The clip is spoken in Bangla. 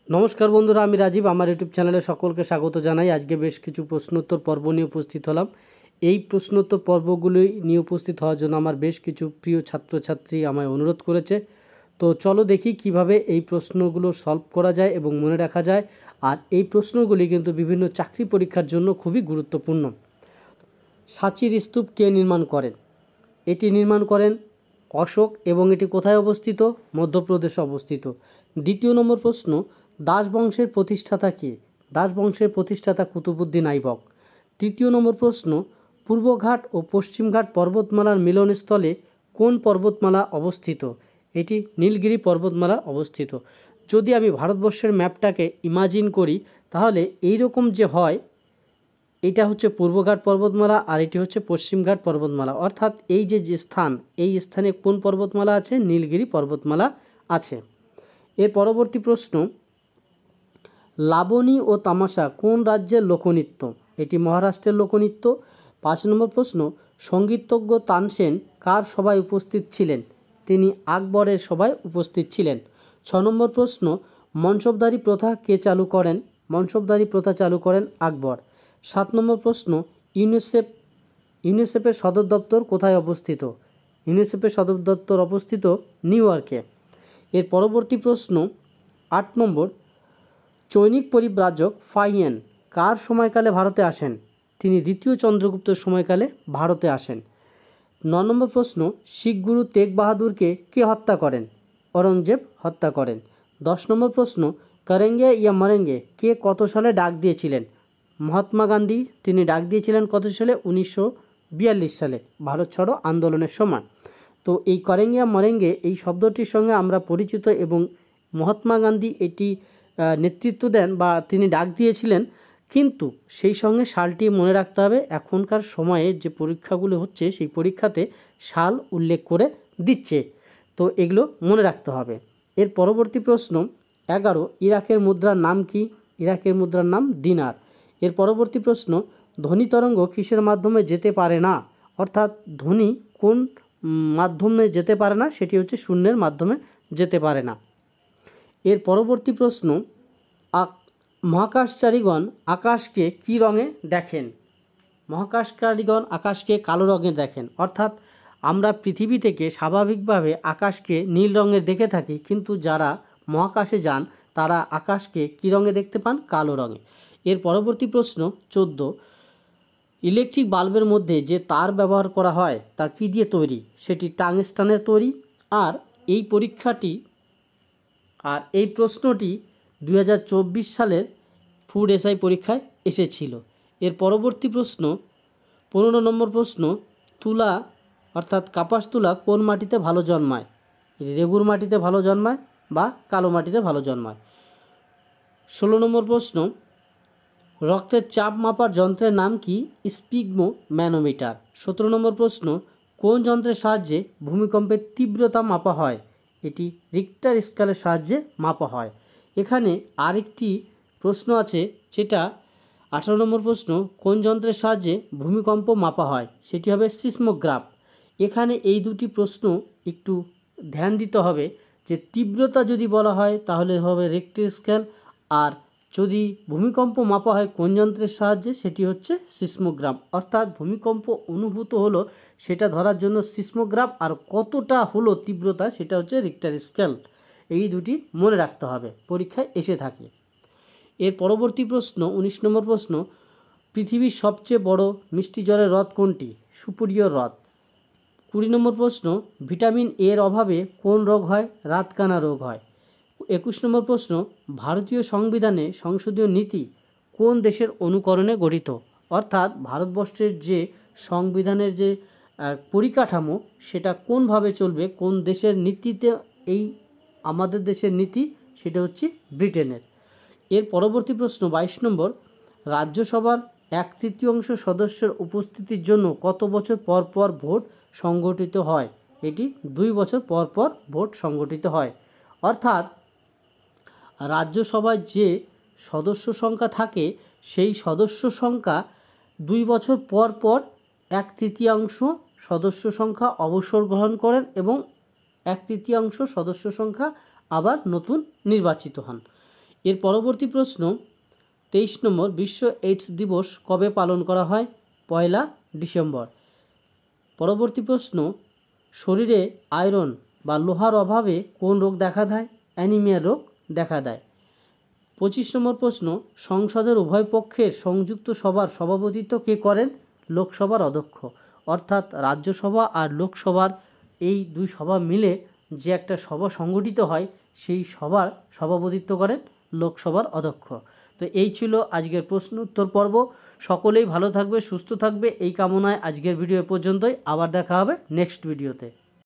নমস্কার বন্ধুরা, আমি রাজীব। আমার ইউটিউব চ্যানেলে সকলকে স্বাগত জানাই। আজকে বেশ কিছু প্রশ্নোত্তর পর্ব নিয়ে উপস্থিত হলাম। এই প্রশ্নোত্তর পর্বগুলি নিয়ে উপস্থিত হওয়ার জন্য আমার বেশ কিছু প্রিয় ছাত্রছাত্রী আমায় অনুরোধ করেছে। তো চলো দেখি কিভাবে এই প্রশ্নগুলো সলভ করা যায় এবং মনে রাখা যায়। আর এই প্রশ্নগুলি কিন্তু বিভিন্ন চাকরি পরীক্ষার জন্য খুবই গুরুত্বপূর্ণ। সাঁচির স্তূপ কে নির্মাণ করেন? এটি নির্মাণ করেন অশোক এবং এটি কোথায় অবস্থিত? মধ্যপ্রদেশে অবস্থিত। দ্বিতীয় নম্বর প্রশ্ন, দাস বংশের প্রতিষ্ঠাতা কে? দাস বংশের প্রতিষ্ঠাতা কুতুবুদ্দিন আইবক। তৃতীয় নম্বর প্রশ্ন, পূর্বঘাট ও পশ্চিমঘাট পর্বতমালার মিলনস্থলে কোন পর্বতমালা অবস্থিত? এটি নীলগিরি পর্বতমালা অবস্থিত। যদি আমি ভারতবর্ষের ম্যাপটাকে ইমাজিন করি তাহলে এই রকম যে হয়, এটা হচ্ছে পূর্বঘাট পর্বতমালা আর এটি হচ্ছে পশ্চিমঘাট পর্বতমালা। অর্থাৎ এই যে স্থান, এই স্থানে কোন পর্বতমালা আছে? নীলগিরি পর্বতমালা আছে। এর পরবর্তী প্রশ্ন, লাবণী ও তামাশা কোন রাজ্যের লোকনৃত্য? এটি মহারাষ্ট্রের লোকনৃত্য। 5 নম্বর প্রশ্ন, সঙ্গীতজ্ঞ তানসেন কার সভায় উপস্থিত ছিলেন? তিনি আকবরের সভায় উপস্থিত ছিলেন। 6 নম্বর প্রশ্ন, মনসবদারি প্রথা কে চালু করেন? মনসবদারি প্রথা চালু করেন আকবর। 7 নম্বর প্রশ্ন, ইউনিসেফের সদর দপ্তর কোথায় অবস্থিত? ইউনিসেফের সদর দপ্তর অবস্থিত নিউ ইয়র্কে। এর পরবর্তী প্রশ্ন 8 নম্বর, চৈনিক পরিব্রাজক ফাহিয়ান কার সময়কালে ভারতে আসেন? তিনি দ্বিতীয় চন্দ্রগুপ্তের সময়কালে ভারতে আসেন। 9 নম্বর প্রশ্ন, শিখ গুরু তেগ বাহাদুরকে কে হত্যা করেন? ঔরঙ্গজেব হত্যা করেন। 10 নম্বর প্রশ্ন, করেঙ্গে ইয়া মরেঙ্গে কে কত সালে ডাক দিয়েছিলেন? মহাত্মা গান্ধী তিনি ডাক দিয়েছিলেন কত সালে? 1942 সালে, ভারত ছাড়ো আন্দোলনের সময়। তো এই করেঙ্গে ইয়া মরেঙ্গে এই শব্দটির সঙ্গে আমরা পরিচিত এবং মহাত্মা গান্ধী এটি নেতৃত্ব দেন বা তিনি ডাক দিয়েছিলেন, কিন্তু সেই সঙ্গে সালটি মনে রাখতে হবে। এখনকার সময়ে যে পরীক্ষাগুলো হচ্ছে সেই পরীক্ষাতে সাল উল্লেখ করে দিচ্ছে, তো এগুলো মনে রাখতে হবে। এর পরবর্তী প্রশ্ন 11, ইরাকের মুদ্রার নাম কি? ইরাকের মুদ্রার নাম দিনার। এর পরবর্তী প্রশ্ন, ধ্বনি তরঙ্গ কিসের মাধ্যমে যেতে পারে না? অর্থাৎ ধ্বনি কোন মাধ্যমে যেতে পারে না? সেটি হচ্ছে শূন্যের মাধ্যমে যেতে পারে না। এর পরবর্তী প্রশ্ন, মহাকাশচারীগণ আকাশকে কী রঙে দেখেন? মহাকাশচারীগণ আকাশকে কালো রঙে দেখেন। অর্থাৎ আমরা পৃথিবী থেকে স্বাভাবিকভাবে আকাশকে নীল রঙের দেখে থাকি, কিন্তু যারা মহাকাশে যান তারা আকাশকে কী রঙে দেখতে পান? কালো রঙে। এর পরবর্তী প্রশ্ন 14, ইলেকট্রিক বাল্বের মধ্যে যে তার ব্যবহার করা হয় তা কী দিয়ে তৈরি? সেটি টাংস্টানের তৈরি। আর এই প্রশ্নটি 2024 সালের ফুড এসআই পরীক্ষায় এসেছিল। এর পরবর্তী প্রশ্ন 15 নম্বর প্রশ্ন, তুলা অর্থাৎ কাপাস তুলা কোন মাটিতে ভালো জন্মায়? রেগুর মাটিতে ভালো জন্মায় বা কালো মাটিতে ভালো জন্মায়। 16 নম্বর প্রশ্ন, রক্তের চাপ মাপার যন্ত্রের নাম কি? স্পিগমো ম্যানোমিটার। 17 নম্বর প্রশ্ন, কোন যন্ত্রের সাহায্যে ভূমিকম্পের তীব্রতা মাপা হয়? এটি রিক্টার স্কেলের সাহায্যে মাপা হয়। এখানে আরেকটি প্রশ্ন আছে, যেটা 18 নম্বর প্রশ্ন, কোন যন্ত্রের সাহায্যে ভূমিকম্প মাপা হয়? সেটি হবে সিসমোগ্রাফ। এখানে এই দুটি প্রশ্ন একটু ধ্যান দিতে হবে, যে তীব্রতা যদি বলা হয় তাহলে হবে রিক্টার স্কেল, আর যদি ভূমিকম্প মাপা হয় কোন যন্ত্রের সাহায্যে সেটি হচ্ছে সিসমোগ্রাফ। অর্থাৎ ভূমিকম্প অনুভূত হলো সেটা ধরার জন্য সিসমোগ্রাফ, আর কতটা হলো তীব্রতা সেটা হচ্ছে রিক্টার স্কেল। এই দুটি মনে রাখতে হবে, পরীক্ষায় এসে থাকে। এর পরবর্তী প্রশ্ন 19 নম্বর প্রশ্ন, পৃথিবীর সবচেয়ে বড় মিষ্টি জলের হ্রদ কোনটি? সুপিরিয়র হ্রদ। 20 নম্বর প্রশ্ন, ভিটামিন এর অভাবে কোন রোগ হয়? রাতকানা রোগ হয়। 21 নম্বর প্রশ্ন, ভারতীয় সংবিধানে সংসদীয় নীতি কোন দেশের অনুকরণে গঠিত? অর্থাৎ ভারতবর্ষের যে সংবিধানের যে পরিকাঠামো সেটা কোনভাবে চলবে, কোন দেশের নীতিতে এই আমাদের দেশের নীতি, সেটা হচ্ছে ব্রিটেনের। এর পরবর্তী প্রশ্ন 22 নম্বর, রাজ্যসভার 1/3 সদস্যের উপস্থিতির জন্য কত বছর পর পর ভোট সংগঠিত হয়? এটি 2 বছর পর পর ভোট সংগঠিত হয়। অর্থাৎ রাজ্যসভায় যে সদস্য সংখ্যা থাকে সেই সদস্য সংখ্যা 2 বছর পর পর 1/3 সদস্য সংখ্যা অবসর গ্রহণ করেন এবং 1/3 সদস্য সংখ্যা আবার নতুন নির্বাচিত হন। এর পরবর্তী প্রশ্ন 23 নম্বর, বিশ্ব এইডস দিবস কবে পালন করা হয়? 1 ডিসেম্বর। পরবর্তী প্রশ্ন, শরীরে আয়রন বা লোহার অভাবে কোন রোগ দেখা দেয়? অ্যানিমিয়া রোগ দেখা দেয়। 25 নম্বর প্রশ্ন, সংসদের উভয় পক্ষের সংযুক্ত সভার সভাপতিত্ব কে করেন? লোকসভার অধ্যক্ষ। অর্থাৎ রাজ্যসভা আর লোকসভার এই দুই সভা মিলে যে একটা সভা সংগঠিত হয়, সেই সভার সভাপতিত্ব করেন লোকসভার অধ্যক্ষ। তো এই ছিল আজকের প্রশ্ন উত্তর পর্ব। সকলেই ভালো থাকবে, সুস্থ থাকবে এই কামনায় আজকের ভিডিও পর্যন্তই। আবার দেখা হবে নেক্সট ভিডিওতে।